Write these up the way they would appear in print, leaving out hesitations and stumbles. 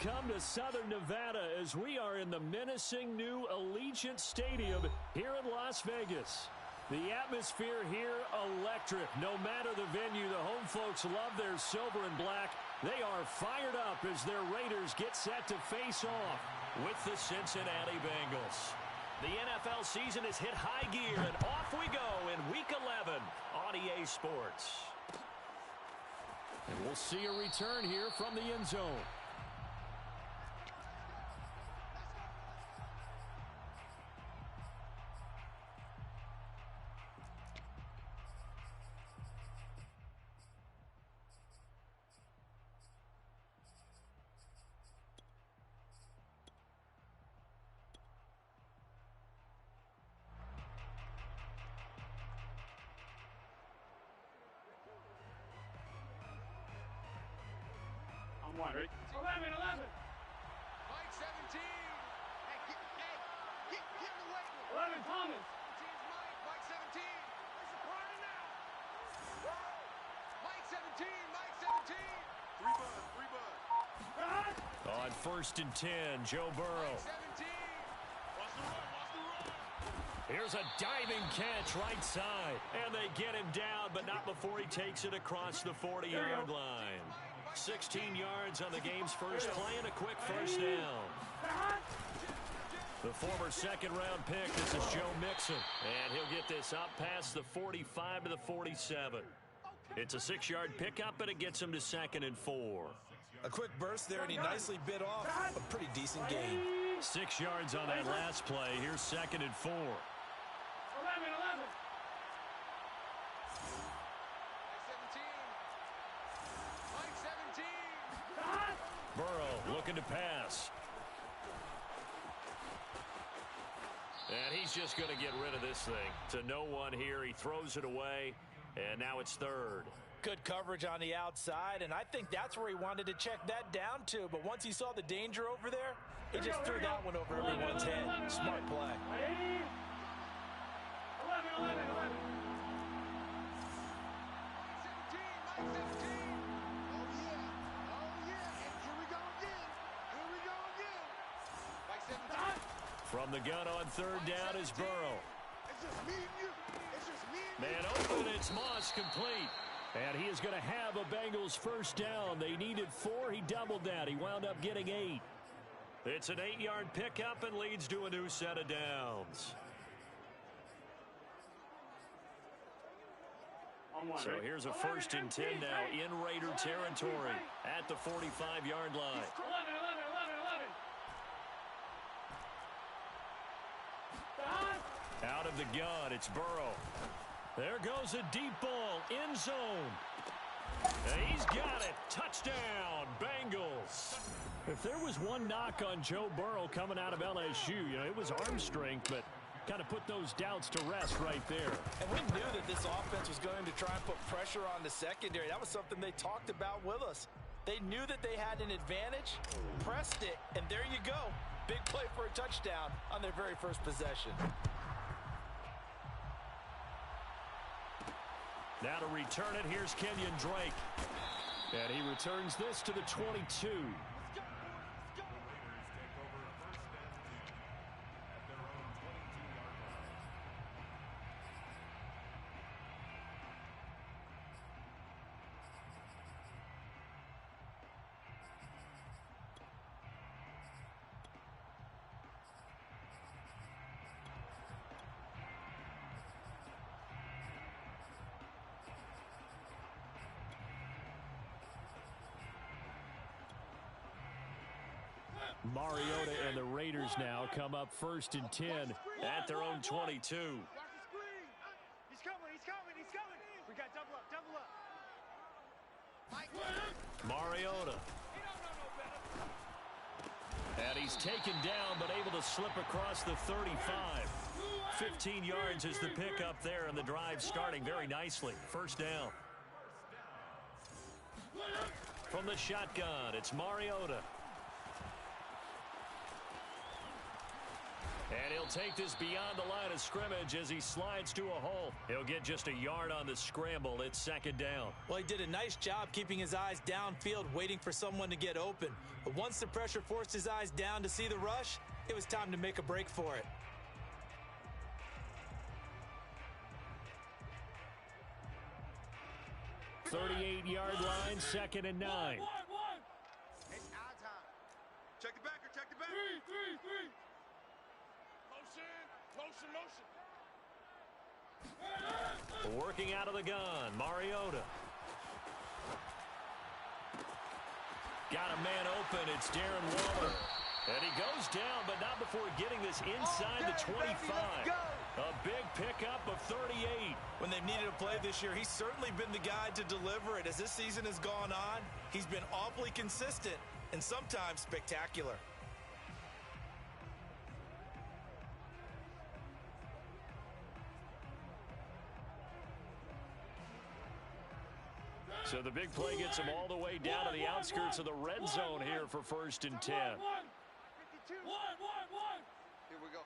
come to Southern Nevada as we are in the menacing new Allegiant Stadium here in Las Vegas. The atmosphere here, electric. No matter the venue, the home folks love their silver and black. They are fired up as their Raiders get set to face off with the Cincinnati Bengals. The NFL season has hit high gear, and off we go in Week 11 on EA Sports. And we'll see a return here from the end zone. I'm wondering. 11. Mike 17. Hey, get in the way. 11, Thomas. 17's Mike 17. There's a corner now. Mike 17. Three bud. On 1st and 10, Joe Burrow. Mike 17. Watch the run. Here's a diving catch right side. And they get him down, but not before he takes it across the 40-yard line. 16 yards on the game's first play and a quick first down. The former second-round pick, this is Joe Mixon. And he'll get this up past the 45 to the 47. It's a 6-yard pickup, and it gets him to 2nd and 4. A quick burst there, and he nicely bit off a pretty decent gain. 6 yards on that last play. Here's 2nd and 4. 11. Burrow looking to pass. And he's just going to get rid of this thing. To no one here. He throws it away, and now it's 3rd. Good coverage on the outside, and I think that's where he wanted to check that down to. But once he saw the danger over there, he just threw that one over everyone's head. Smart play. 11. From the gun on 3rd down is Burrow. It's just me and you. Man open, it's Moss complete. And he is going to have a Bengals first down. They needed 4. He doubled that. He wound up getting 8. It's an 8-yard pickup and leads to a new set of downs. So here's a 1st and 10 now in Raider territory at the 45-yard line. 11. Out of the gun, it's Burrow. There goes a deep ball, end zone. And he's got it. Touchdown, Bengals. If there was one knock on Joe Burrow coming out of LSU, it was arm strength, but kind of put those doubts to rest right there. And we knew that this offense was going to try and put pressure on the secondary. That was something they talked about with us. They knew that they had an advantage, pressed it, and there you go. Big play for a touchdown on their very first possession. Now to return it, here's Kenyon Drake. And he returns this to the 22. Mariota and the Raiders now come up 1st and 10 at their own 22. He's coming. We got double up. Mariota. And he's taken down but able to slip across the 35. 15 yards is the pickup there, and the drive starting very nicely. First down. From the shotgun, it's Mariota. And he'll take this beyond the line of scrimmage as he slides to a hole. He'll get just a yard on the scramble. It's second down. Well, he did a nice job keeping his eyes downfield, waiting for someone to get open. But once the pressure forced his eyes down to see the rush, it was time to make a break for it. .38-yard line, second and 9. It's our time. Check the backer, check the backer. Three. Motion. Working out of the gun, Mariota. Got a man open, it's Darren Waller. And he goes down, but not before getting this inside the 25. A big pickup of 38. When they've needed a play this year, he's certainly been the guy to deliver it. As this season has gone on, he's been awfully consistent and sometimes spectacular. So the big play gets him all the way down to the outskirts of the red zone here for 1st and 10. 52. Here we go.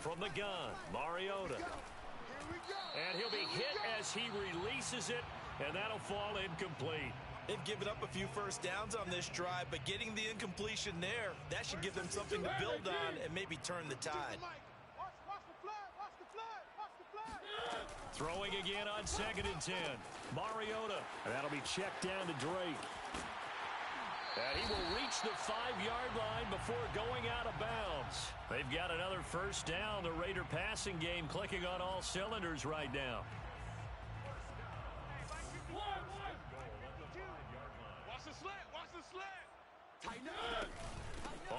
From the gun, Mariota. Here we go. And he'll be hit as he releases it, and that'll fall incomplete. They've given up a few first downs on this drive, but getting the incompletion there, that should give them something to build on and maybe turn the tide. Watch the flag. Watch the flag. Watch the flag. Throwing again on 2nd and 10. Mariota. And that'll be checked down to Drake. And he will reach the 5-yard line before going out of bounds. They've got another first down. The Raider passing game clicking on all cylinders right now. Watch the slant. Watch the slant. Tighten up.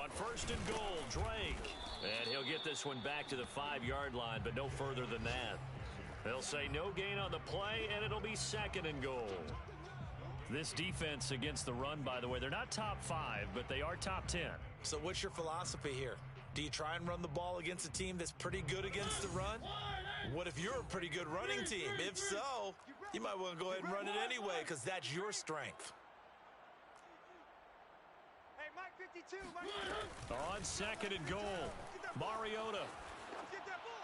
On 1st and goal, Drake. And he'll get this one back to the 5-yard line, but no further than that. They'll say no gain on the play, and it'll be 2nd and goal. This defense against the run, by the way, they're not top 5, but they are top 10. So what's your philosophy here? Do you try and run the ball against a team that's pretty good against the run? What if you're a pretty good running team? If so, you might want to go ahead and run it anyway because that's your strength. Hey, Mike 52. Mike. On 2nd and goal, Mariota Get that ball.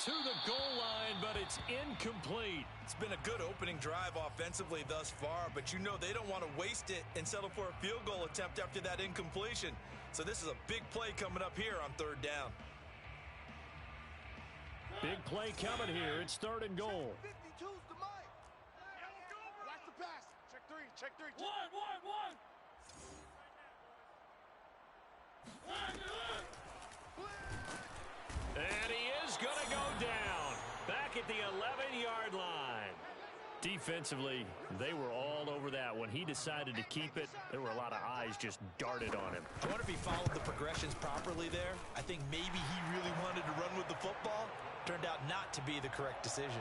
to the goal line, but it's incomplete. It's been a good opening drive offensively thus far, but you know they don't want to waste it and settle for a field goal attempt after that incompletion. So this is a big play coming up here on 3rd down. Big play coming here. It's 3rd and goal. 52's to Mike. Watch the pass. Check three. Check three. One. And he is going to go down. Back at the 11-yard line. Defensively, they were all over that. When he decided to keep it, there were a lot of eyes just darted on him. I wonder if he followed the progressions properly there. I think maybe he really wanted to run with the football. Turned out not to be the correct decision.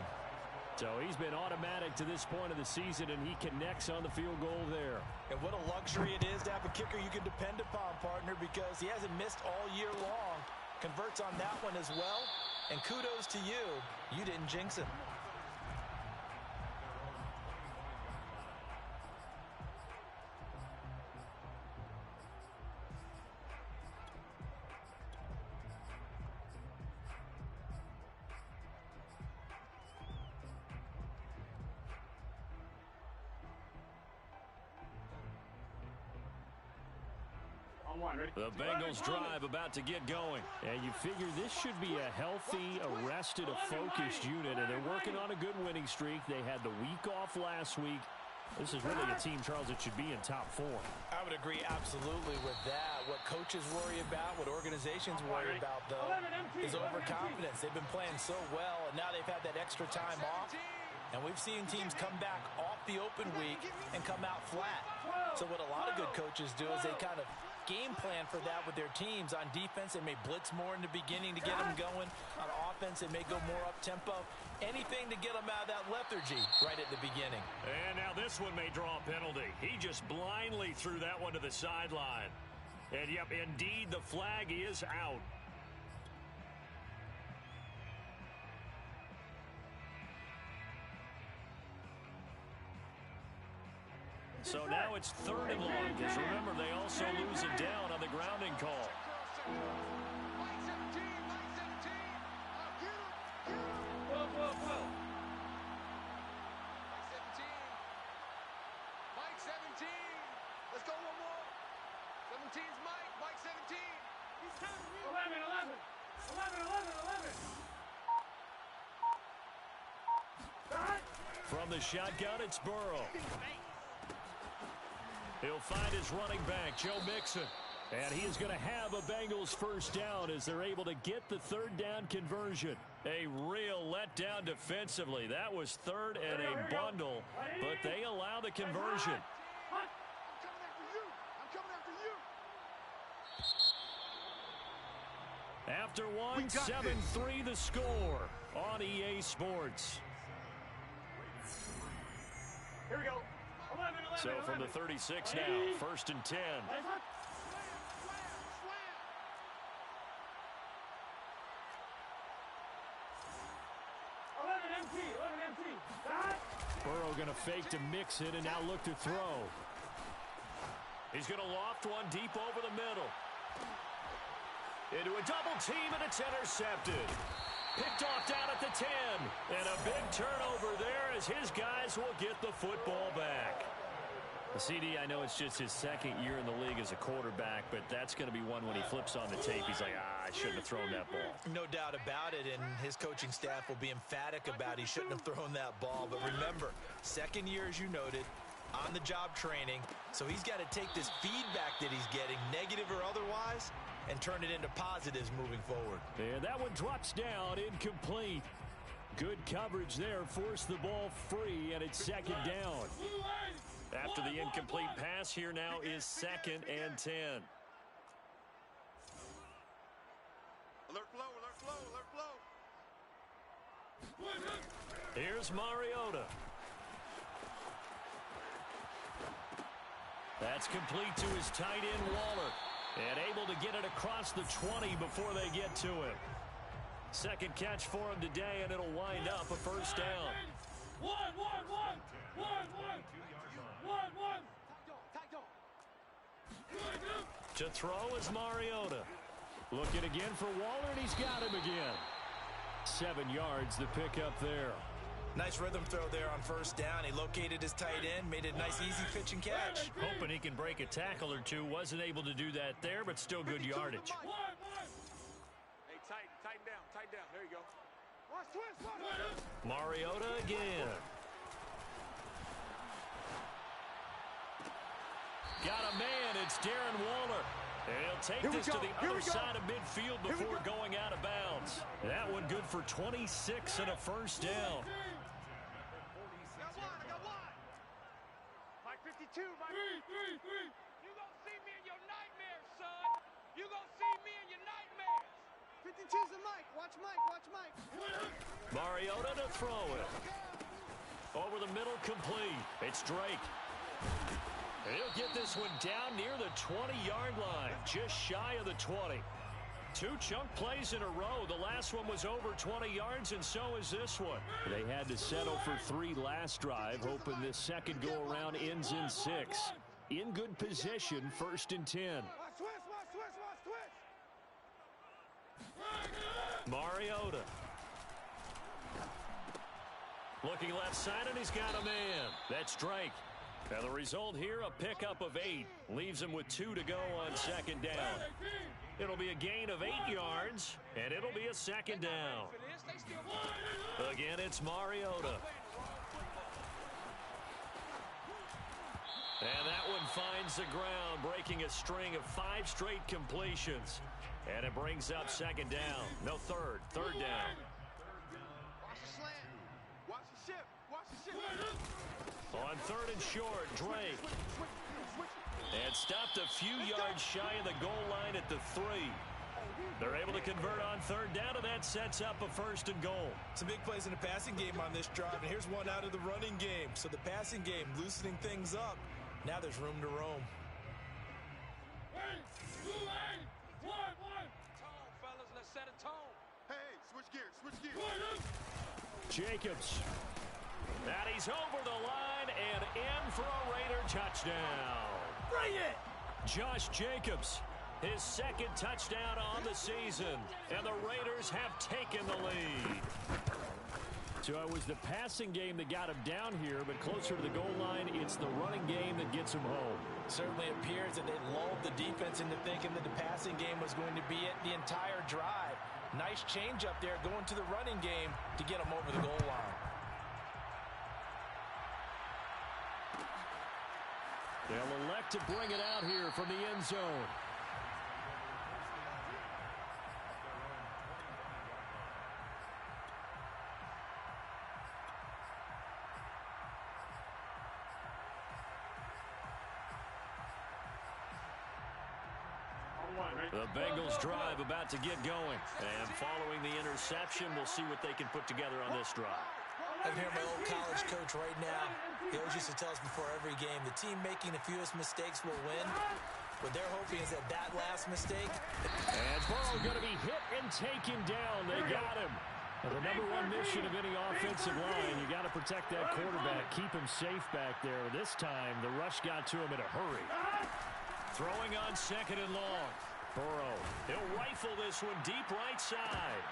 So he's been automatic to this point of the season, and he connects on the field goal there. And what a luxury it is to have a kicker you can depend upon, partner, because he hasn't missed all year long. Converts on that one as well. And kudos to you. You didn't jinx him. The Bengals drive about to get going. And you figure this should be a healthy, arrested, a focused unit. And they're working on a good winning streak. They had the week off last week. This is really a team, Charles, that should be in top 4. I would agree absolutely with that. What coaches worry about, what organizations worry about, though, is overconfidence. They've been playing so well, and now they've had that extra time off. And we've seen teams come back off the open week and come out flat. So what a lot of good coaches do is they kind of game plan for that with their teams. On defense, they may blitz more in the beginning to get them going. On offense, they may go more up-tempo. Anything to get them out of that lethargy right at the beginning. And now this one may draw a penalty. He just blindly threw that one to the sideline. And, yep, indeed, the flag is out. So now it's 3rd and long, because remember, they also lose it down on the grounding call. Let's go one more. 17's Mike. Mike 17. He's 11, 11. 11, 11, 11. From the shotgun, it's Burrow. He'll find his running back, Joe Mixon. And he is going to have a Bengals first down as they're able to get the third down conversion. A real letdown defensively. That was third and a bundle, but they allow the conversion. I'm coming after you. I'm coming after you. After one, 7-3 the score on EA Sports. Here we go. 11, 11, So from the 36 now, first and 10. Burrow going to fake to mix it and now look to throw. He's going to loft one deep over the middle. Into a double team, and it's intercepted. Picked off down at the 10. And a big turnover there as his guys will get the football back. The CD, I know it's just his second year in the league as a quarterback, but that's going to be one when he flips on the tape. He's like, I shouldn't have thrown that ball. No doubt about it, and his coaching staff will be emphatic about he shouldn't have thrown that ball. But remember, second year, as you noted, on-the-job training, so he's got to take this feedback that he's getting, negative or otherwise, and turn it into positives moving forward. And that one drops down, incomplete. Good coverage there, forced the ball free, and it's second down. After the incomplete pass, here now is second and 10. Alert flow, alert flow, alert flow. Here's Mariota. That's complete to his tight end, Waller. And able to get it across the 20 before they get to him. Second catch for him today, and it'll wind up a first down. To throw is Mariota. Looking again for Waller, and he's got him again. 7 yards, the pickup there. Nice rhythm throw there on first down. He located his tight end, made a nice easy pitch and catch. Hoping he can break a tackle or two. Wasn't able to do that there, but still good yardage. Hey, tighten down, tighten down. There you go. Watch twist, watch. Mariota again. Got a man, it's Darren Waller. And he'll take this to the other side of midfield before going out of bounds. That one good for 26 and a first down. I got one. Mike 52, Mike. Three. You gonna see me in your nightmares, son. You gonna see me in your nightmares. 52's the Mike. Watch Mike, watch Mike. Mariota to throw it. Over the middle, complete. It's Drake. He'll get this one down near the 20-yard line, just shy of the 20. 2 chunk plays in a row. The last one was over 20 yards, and so is this one. They had to settle for 3 last drive, hoping this second go-around ends in 6. In good position, first and 10. Watch twist. Mariota. Looking left side, and he's got a man. That's Drake. Now the result here, a pickup of 8. Leaves him with 2 to go on second down. It'll be a gain of 8 yards, and it'll be a second down. Again, it's Mariota. And that one finds the ground, breaking a string of 5 straight completions. And it brings up second down. No, third down. Watch the slant. Watch the ship. Watch the ship. On third and short, Drake. And stopped a few yards shy of the goal line at the 3. They're able to convert on third down, and that sets up a first and goal. Some big plays in the passing game on this drive, and here's one out of the running game. So the passing game loosening things up. Now there's room to roam. Tone, fellas. Let's set a tone. Hey, switch gears. Jacobs. And he's over the line and in for a Raider touchdown. Bring it! Josh Jacobs, his second touchdown on the season. And the Raiders have taken the lead. So it was the passing game that got him down here, but closer to the goal line, it's the running game that gets him home. Certainly appears that they lulled the defense into thinking that the passing game was going to be it the entire drive. Nice change up there going to the running game to get him over the goal line. They'll elect to bring it out here from the end zone. The Bengals drive about to get going. And following the interception, we'll see what they can put together on this drive. I can hear my old college coach right now. He always used to tell us before every game, the team making the fewest mistakes will win. What they're hoping is that last mistake. And Burrow going to be hit and taken down. They got him. Now, the number one mission of any offensive line, you got to protect that quarterback, keep him safe back there. This time, the rush got to him in a hurry. Throwing on second and long. Burrow, he'll rifle this one deep right side.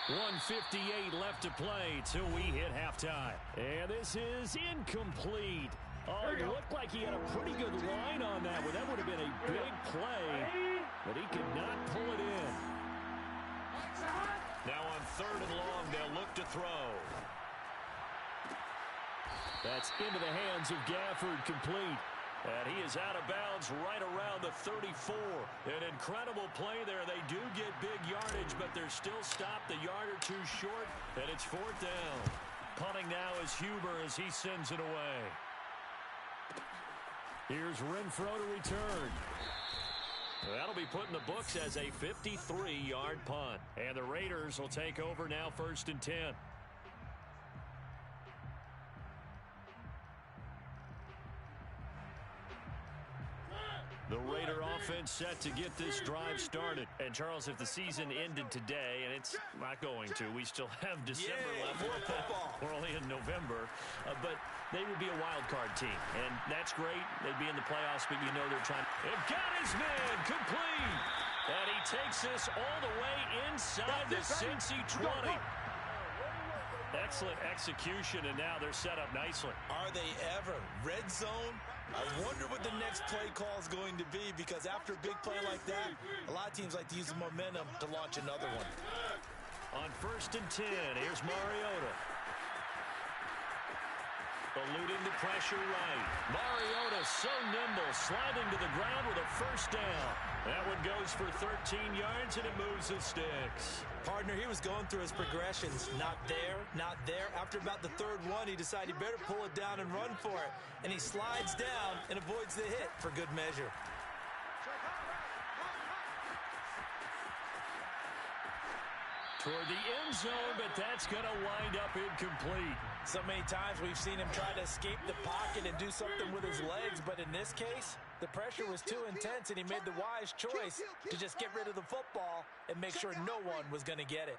1:58 left to play till we hit halftime. And this is incomplete. Oh, it looked like he had a pretty good line on that one. That would have been a big play, but he could not pull it in. Now on third and long, they'll look to throw. That's into the hands of Gafford, complete. And he is out of bounds right around the 34. An incredible play there. They do get big yardage, but they're still stopped a yard or two short, and it's fourth down. Punting now is Huber as he sends it away. Here's Renfro to return. That'll be put in the books as a 53-yard punt. And the Raiders will take over now, 1st and 10. The Raider offense set to get this drive started. And, Charles, if the season ended today, and it's not going to, we still have December left. We're only in November. But they would be a wild card team. And that's great. They'd be in the playoffs, but you know they're trying. They've got his man complete. And he takes this all the way inside the Cincy 20. Excellent execution, and now they're set up nicely. Are they ever? Red zone? I wonder what the next play call is going to be, because after a big play like that, a lot of teams like to use the momentum to launch another one. On 1st and 10, here's Mariota. Eluding the pressure right. Mariota so nimble, sliding to the ground with a first down. That one goes for 13 yards, and it moves the sticks. Partner, he was going through his progressions. Not there, not there. After about the third one, he decided he better pull it down and run for it. And he slides down and avoids the hit for good measure. Toward the end zone, but that's going to wind up incomplete. So many times we've seen him try to escape the pocket and do something with his legs, but in this case, the pressure was too intense, and he made the wise choice to just get rid of the football and make sure no one was going to get it.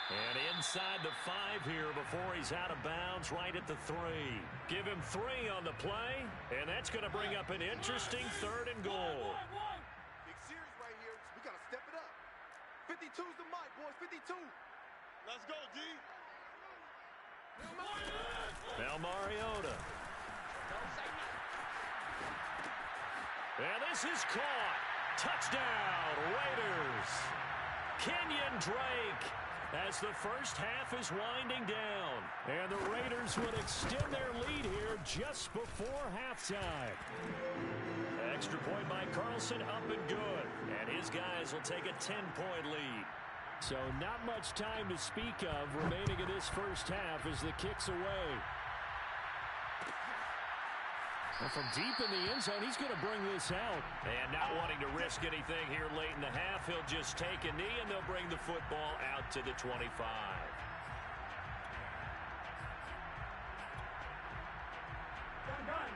And inside the 5 here before he's out of bounds, right at the 3. Give him 3 on the play, and that's going to bring up an interesting 3rd and goal. Big series right here. We got to step it up. 52's the mic, boys. 52. Let's go, D. Now Mariota. And this is caught. Touchdown, Raiders. Kenyon Drake, as the first half is winding down. And the Raiders would extend their lead here just before halftime. Extra point by Carlson, up and good. And his guys will take a 10-point lead. So not much time to speak of remaining in this first half as the kick's away. And from deep in the end zone, he's going to bring this out. And not wanting to risk anything here late in the half, he'll just take a knee, and they'll bring the football out to the 25.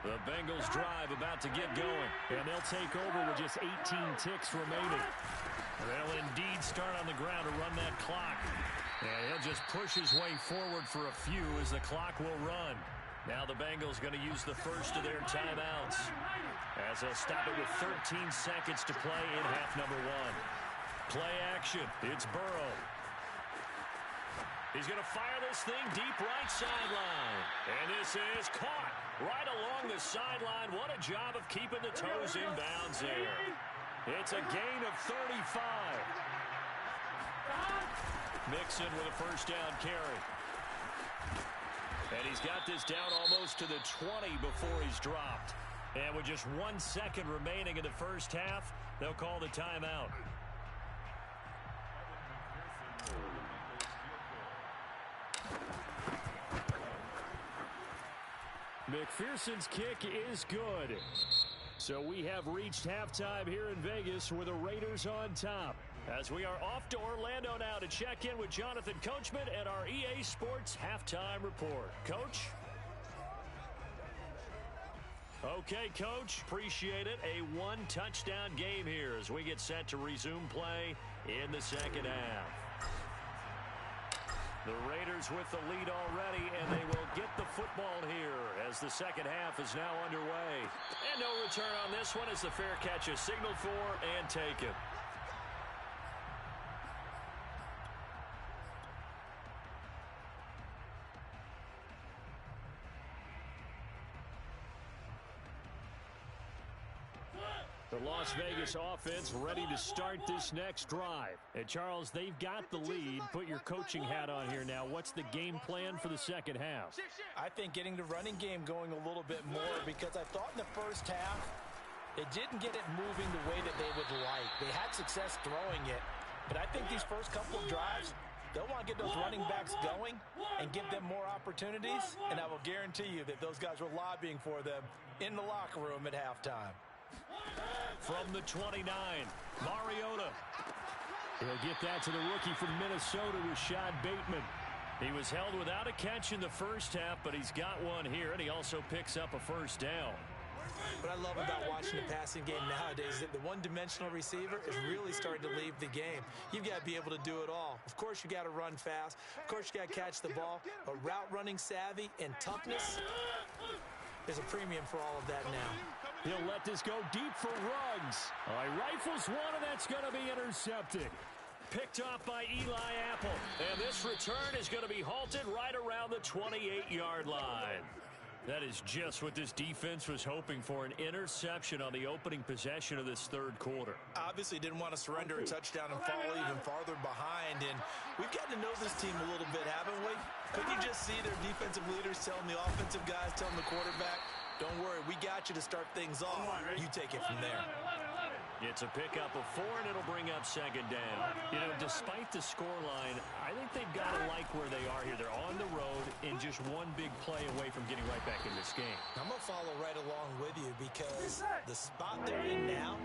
The Bengals drive about to get going, and they'll take over with just 18 ticks remaining. They'll indeed start on the ground to run that clock. And he'll just push his way forward for a few as the clock will run. Now the Bengals going to use the first of their timeouts as they'll stop it with 13 seconds to play in half number one. Play action. It's Burrow. He's going to fire this thing deep right sideline. And this is caught right along the sideline. What a job of keeping the toes in bounds there. It's a gain of 35. Mixon with a first down carry. And he's got this down almost to the 20 before he's dropped. And with just 1 second remaining in the first half, they'll call the timeout. McPherson's kick is good. So we have reached halftime here in Vegas with the Raiders on top. As we are off to Orlando now to check in with Jonathan Coachman and our EA Sports Halftime Report. Coach? Okay, Coach. Appreciate it. A one-touchdown game here as we get set to resume play in the second half. The Raiders with the lead already, and they will get the football here as the second half is now underway. And no return on this one as the fair catch is signaled for and taken. The Las Vegas offense ready to start this next drive. And Charles, they've got the lead. Put your coaching hat on here now. What's the game plan for the second half? I think getting the running game going a little bit more, because I thought in the first half it didn't get it moving the way that they would like. They had success throwing it, but I think these first couple of drives, they'll want to get those running backs going and give them more opportunities, and I will guarantee you that those guys were lobbying for them in the locker room at halftime. From the 29, Mariota. He'll get that to the rookie from Minnesota, Rashad Bateman. He was held without a catch in the first half, but he's got one here, and he also picks up a first down. What I love about watching the passing game nowadays is that the one-dimensional receiver is really starting to leave the game. You've got to be able to do it all. Of course, you got to run fast. Of course, you got to catch the ball. But route running savvy and toughness is a premium for all of that now. He'll let this go deep for Ruggs. He rifles one, and that's going to be intercepted. Picked off by Eli Apple. And this return is going to be halted right around the 28-yard line. That is just what this defense was hoping for, an interception on the opening possession of this third quarter. Obviously didn't want to surrender a touchdown and fall even farther behind, and we've gotten to know this team a little bit, haven't we? Couldn't you just see their defensive leaders telling the offensive guys, telling the quarterback, don't worry, we got you to start things off. You take it from there. It's a pickup of 4, and it'll bring up second down. You know, despite the scoreline, I think they've got to like where they are here. They're on the road and just one big play away from getting right back in this game. I'm going to follow right along with you because the spot they're in now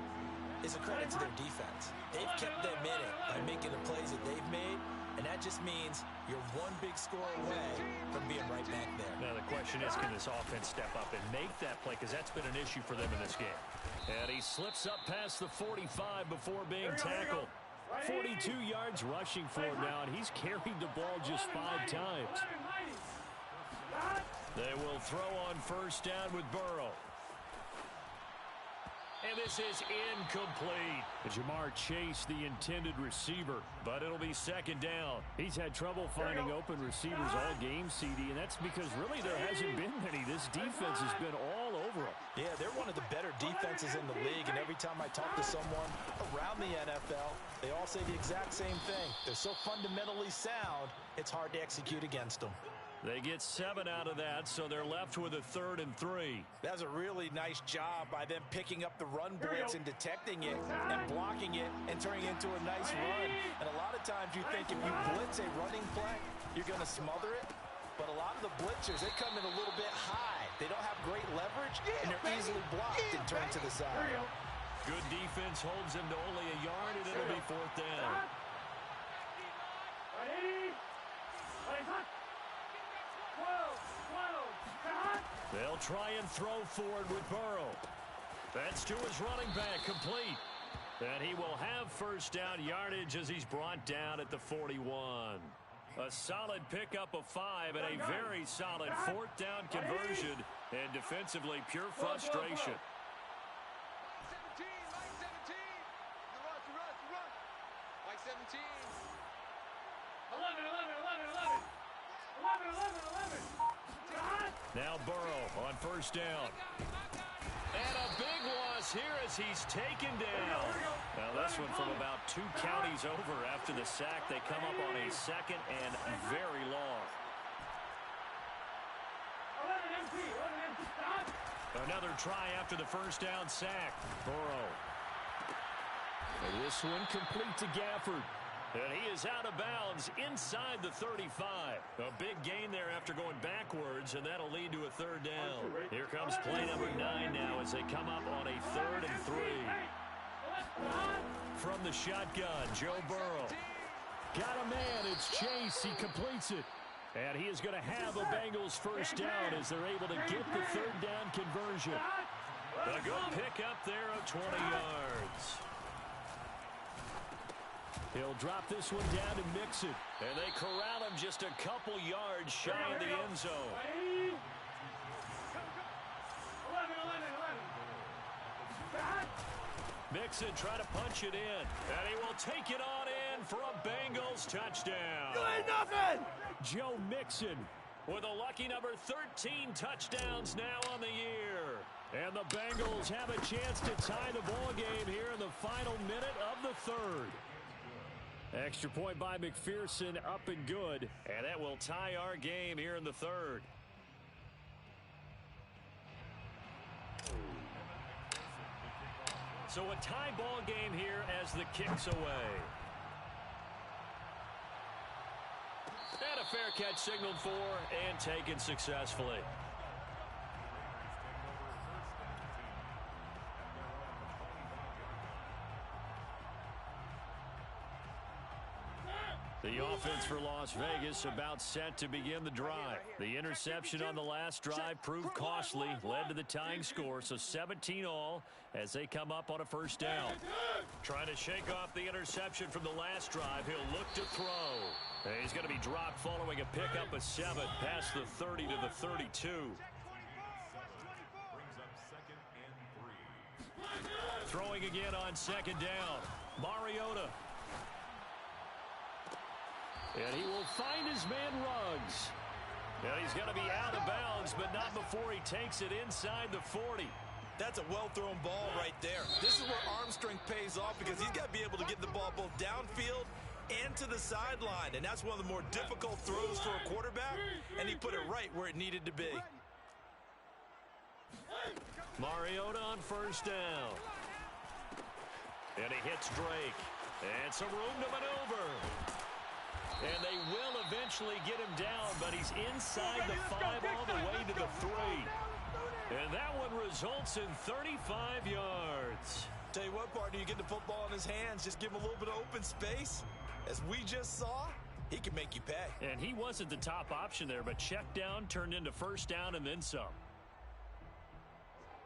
is a credit to their defense. They've kept them in it by making the plays that they've made, and that just means you're one big score away from being right back there. Now the question is, can this offense step up and make that play? Because that's been an issue for them in this game. And he slips up past the 45 before being tackled. 42 yards rushing for him now, and he's carried the ball just 5 times. They will throw on first down with Burrow. And this is incomplete. Jamar Chase, the intended receiver, but it'll be second down. He's had trouble finding open receivers all game, CD, and that's because really there hasn't been many. This defense has been all over them. Yeah, they're one of the better defenses in the league, and every time I talk to someone around the NFL, they all say the exact same thing. They're so fundamentally sound, it's hard to execute against them. They get 7 out of that, so they're left with a 3rd and 3. That's a really nice job by them picking up the run blitz and detecting it and blocking it and turning it into a nice run. And a lot of times you think if you blitz a running play, you're going to smother it. But a lot of the blitzers, they come in a little bit high. They don't have great leverage, and they're easily blocked and turned to the side. Good defense holds them to only a yard, and it'll be 4th down. They'll try and throw forward with Burrow. That's to his running back, complete. And he will have first down yardage as he's brought down at the 41. A solid pickup of 5 and a very solid fourth down conversion. And defensively, pure frustration. Mike 17, Mike 17. You run. Mike 17. 11, 11, 11, 11. 11, 11, 11. Now Burrow on first down. And a big loss here as he's taken down. Now this one from about 2 counties over after the sack. They come up on a second and very long. 11 MP. Another try after the first down sack. Burrow. And this one complete to Gafford. And he is out of bounds inside the 35. A big gain there after going backwards, and that'll lead to a third down. Here comes play number 9 now as they come up on a 3rd and 3. From the shotgun, Joe Burrow. Got a man, it's Chase, he completes it. And he is going to have a Bengals first down as they're able to get the third down conversion. A good pick up there of 20 yards. He'll drop this one down to Mixon. And they corral him just a couple yards shy of the end zone. 11, 11. Mixon trying to punch it in. And he will take it on in for a Bengals touchdown. You ain't nothing! Joe Mixon with a lucky number 13 touchdowns now on the year. And the Bengals have a chance to tie the ball game here in the final minute of the 3rd. Extra point by McPherson, up and good. And that will tie our game here in the 3rd. So a tie ball game here as the kick's away. And a fair catch signaled for and taken successfully. The offense for Las Vegas about set to begin the drive. The interception on the last drive proved costly, led to the tying score, so 17 all as they come up on a first down. Trying to shake off the interception from the last drive. He'll look to throw. And he's going to be dropped following a pickup of 7 past the 30 to the 32. Throwing again on second down. Mariota. And he will find his man Ruggs. And he's going to be out of bounds, but not before he takes it inside the 40. That's a well-thrown ball right there. This is where arm strength pays off because he's got to be able to get the ball both downfield and to the sideline. And that's one of the more difficult throws for a quarterback, and he put it right where it needed to be. Mariota on first down. And he hits Drake. And some room to maneuver. And they will eventually get him down, but he's inside the 5 all the way to the 3. And that one results in 35 yards. Tell you what, partner, you get the football in his hands, just give him a little bit of open space. As we just saw, he can make you pay. And he wasn't the top option there, but check down turned into first down and then some.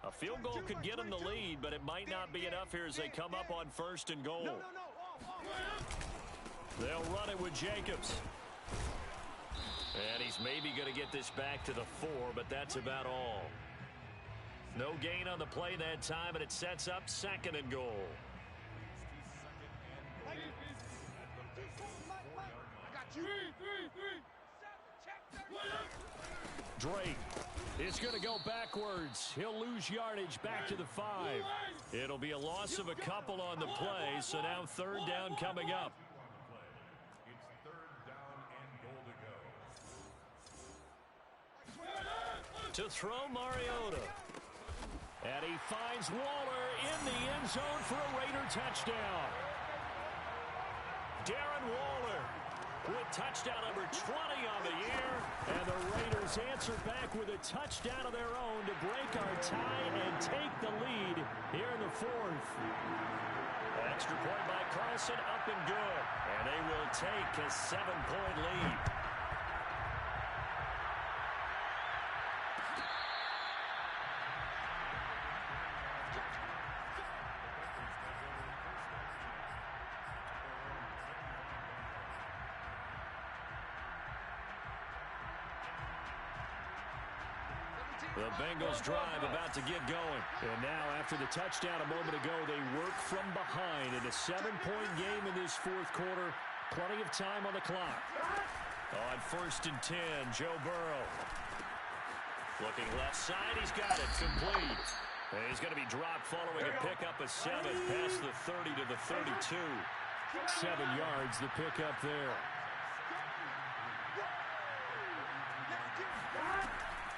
A field goal could get him the lead, but it might not be enough here as they come up on first and goal. They'll run it with Jacobs. And he's maybe going to get this back to the 4, but that's about all. No gain on the play that time, and it sets up second and goal. Drake is going to go backwards. He'll lose yardage back to the 5. It'll be a loss of a couple on the play, so now third down coming up. To throw Mariota. And he finds Waller in the end zone for a Raider touchdown. Darren Waller with touchdown number 20 on the year. And the Raiders answer back with a touchdown of their own to break our tie and take the lead here in the 4th. Extra point by Carlson, up and good. And they will take a 7-point lead. The Bengals drive about to get going. And now, after the touchdown a moment ago, they work from behind in a 7-point game in this fourth quarter. Plenty of time on the clock. On 1st and 10, Joe Burrow. Looking left side, he's got it, complete. And he's going to be dropped following a pickup of 7 past the 30 to the 32. 7 yards, the pickup there.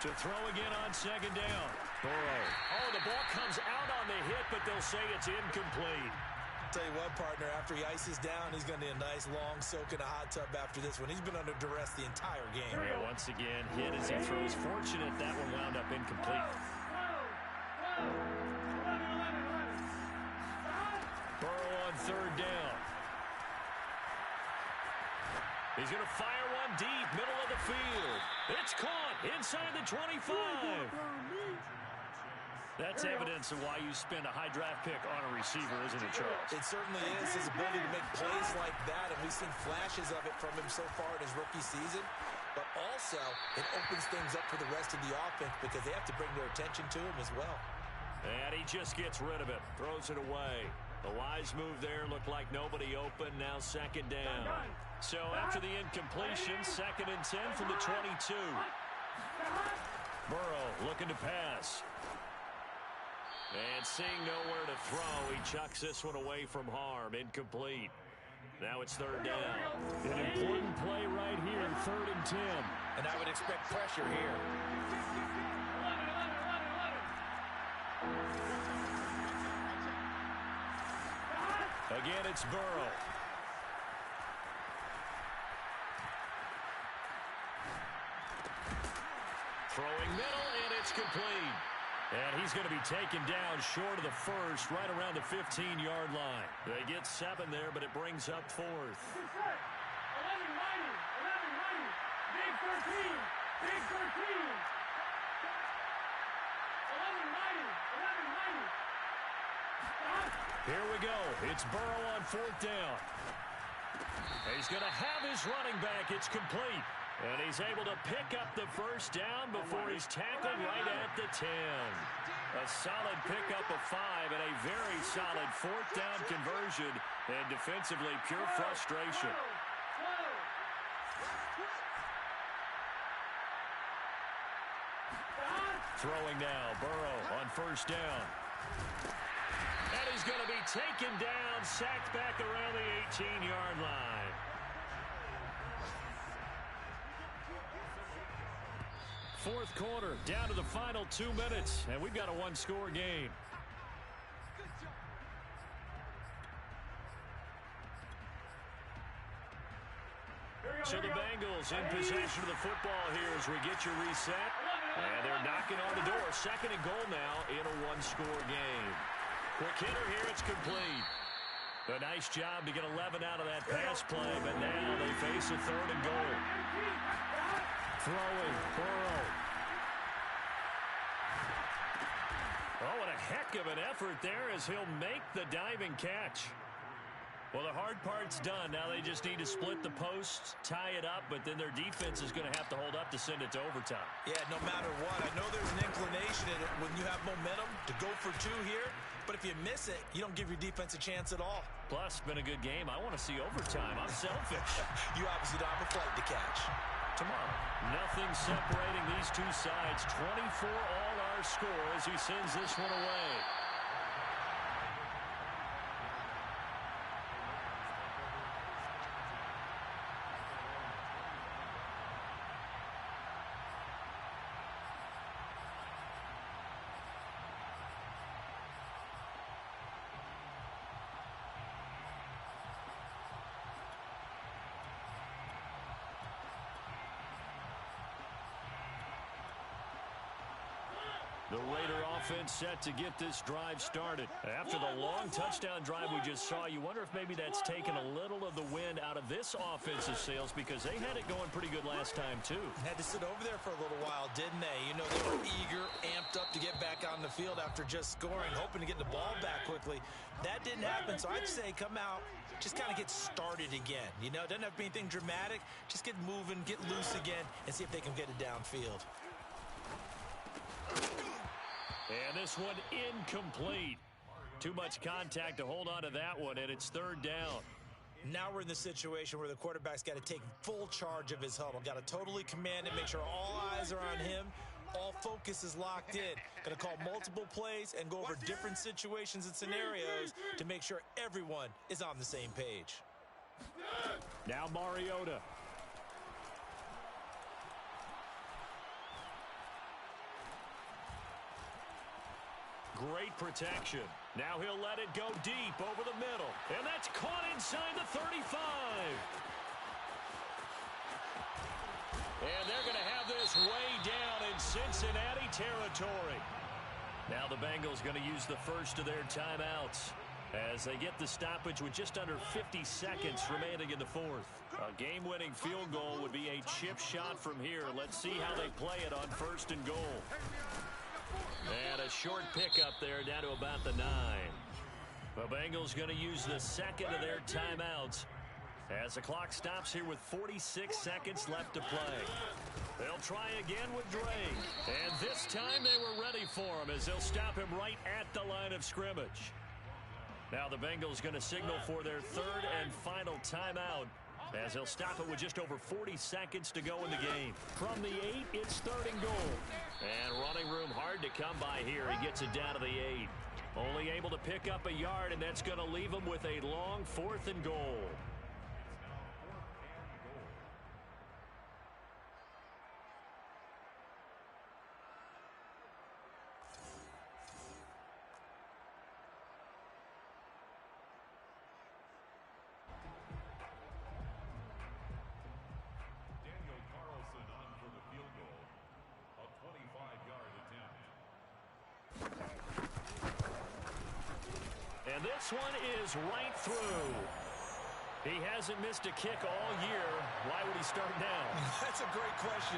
To throw again on 2nd down. Burrow. Oh, the ball comes out on the hit, but they'll say it's incomplete. Tell you what, partner, after he ices down, he's going to need a nice long soak in a hot tub after this one. He's been under duress the entire game. Yeah, once again, hit as he throws. Fortunate that one wound up incomplete. Burrow on 3rd down. He's going to fire one deep, middle of the field. It's caught inside the 25. That's evidence of why you spend a high draft pick on a receiver, isn't it, Charles? It certainly is. His ability to make plays like that, and we've seen flashes of it from him so far in his rookie season. But also, it opens things up for the rest of the offense because they have to bring their attention to him as well. And he just gets rid of it, throws it away. A wise move there, looked like nobody open, now 2nd down. So after the incompletion, 2nd and 10 from the 22. Burrow looking to pass. And seeing nowhere to throw, he chucks this one away from harm, incomplete. Now it's 3rd down. An important play right here, 3rd and 10. And I would expect pressure here. Again, it's Burrow. Throwing middle, and it's complete. And he's going to be taken down short of the first, right around the 15-yard line. They get 7 there, but it brings up 4th. 11 mighty. Big 13. Big 13. 11 mighty. Here we go. It's Burrow on 4th down. He's going to have his running back. It's complete. And he's able to pick up the first down before he's tackled right at the 10. A solid pickup of 5 and a very solid 4th down conversion. And defensively, pure frustration. Throwing now, Burrow on 1st down. And he's going to be taken down, sacked back around the 18-yard line. Fourth quarter, down to the final 2 minutes, and we've got a 1-score game. So the Bengals in possession of the football here as we get your reset. And they're knocking on the door. 2nd and goal now in a 1-score game. Quick hitter here, it's complete. A nice job to get 11 out of that pass play, but now they face a 3rd and goal. Throwing, Burrow. Oh, what a heck of an effort there as he'll make the diving catch. Well, the hard part's done. Now they just need to split the posts, tie it up, but then their defense is going to have to hold up to send it to overtime. Yeah, no matter what. I know there's an inclination in it when you have momentum to go for 2 here, but if you miss it, you don't give your defense a chance at all. Plus, it's been a good game. I want to see overtime. I'm selfish. You obviously don't have a flight to catch. Tomorrow, nothing separating these two sides. 24 all our score as he sends this one away. The Raider offense set to get this drive started. After the long touchdown drive we just saw, you wonder if maybe that's taken a little of the wind out of this offensive sails because they had it going pretty good last time, too. Had to sit over there for a little while, didn't they? You know, they were eager, amped up to get back on the field after just scoring, hoping to get the ball back quickly. That didn't happen, so I'd say come out, just kind of get started again. You know, it doesn't have to be anything dramatic. Just get moving, get loose again, and see if they can get it downfield. And this one incomplete. Too much contact to hold on to that one, and it's third down. Now we're in the situation where the quarterback's got to take full charge of his huddle. Got to totally command it, make sure all eyes are on him. All focus is locked in. Going to call multiple plays and go over different situations and scenarios to make sure everyone is on the same page. Now Mariota. Great protection. Now he'll let it go deep over the middle. And that's caught inside the 35. And they're going to have this way down in Cincinnati territory. Now the Bengals going to use the first of their timeouts as they get the stoppage with just under 50 seconds remaining in the fourth. A game-winning field goal would be a chip shot from here. Let's see how they play it on first and goal. And a short pickup there down to about the 9. The Bengals going to use the second of their timeouts as the clock stops here with 46 seconds left to play. They'll try again with Dre. And this time they were ready for him as they'll stop him right at the line of scrimmage. Now the Bengals going to signal for their third and final timeout as they'll stop it with just over 40 seconds to go in the game. From the 8, it's third and goal. And running room hard to come by here. He gets it down to the 8. Only able to pick up a yard, and that's going to leave him with a long fourth and goal. And this one is right through. He hasn't missed a kick all year. Why would he start now? That's a great question.